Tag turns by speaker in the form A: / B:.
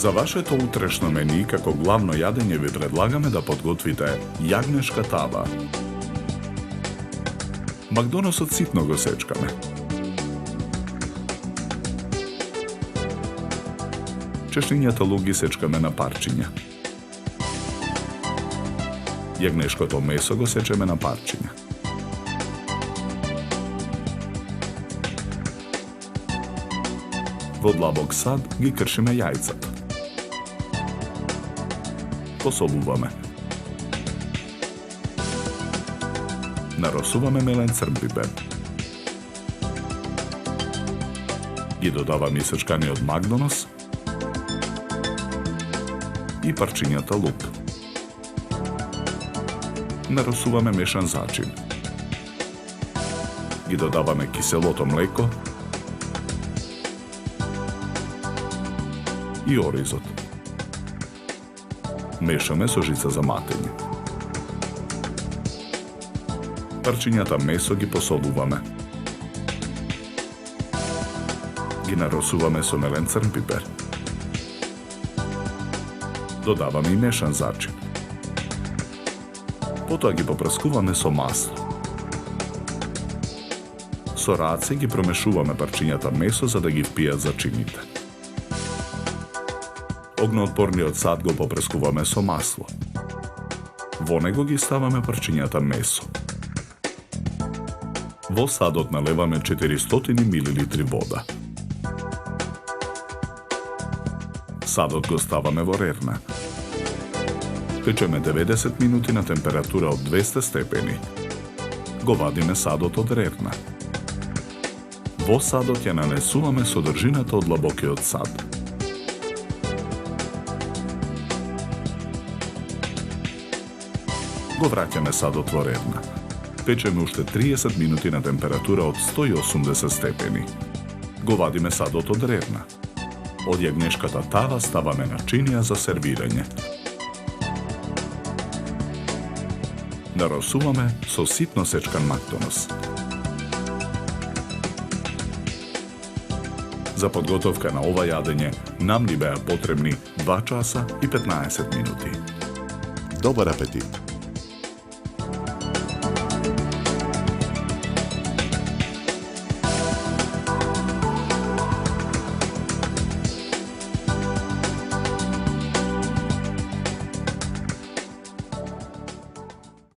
A: За вашето утрешно мени како главно јадење ви предлагаме да подготвите јагнешка тава. Макдоносот ситно го сечкаме. Чешнињата лук ги сечкаме на парчиња. Јагнешкото месо го сечеме на парчиња. Во длабок сад ги кршиме јајцата. Посолуваме. Наросуваме мелен црн пипер. Ги додаваме исечканиот макдонос и парчињата лук. Наросуваме мешан зачин. Ги додаваме киселото млеко и оризот. Мешаме со жица за матење. Парчињата месо ги посолуваме. Ги наросуваме со мелен црн пипер. Додаваме и мешан зачин. Потоа ги попрскуваме со масло. Со раце ги промешуваме парчињата месо за да ги впијат зачините. Огноотпорниот сад го попрескуваме со масло. Во него ги ставаме парчињата месо. Во садот налеваме 400 мл вода. Садот го ставаме во рерна. Печеме 90 минути на температура од 200 степени. Го вадиме садот од рерна. Во садот ја нанесуваме содржината од длабокиот сад. Го враќаме садот во рерна. Печеме уште 30 минути на температура од 180 степени. Го вадиме садот од рерна. Од јагнешката тава ставаме начинија за сервирање. Наросуваме со ситно сечкан макдонос. За подготовка на ова јадење нам ни беа потребни 2 часа и 15 минути.
B: Добар апетит!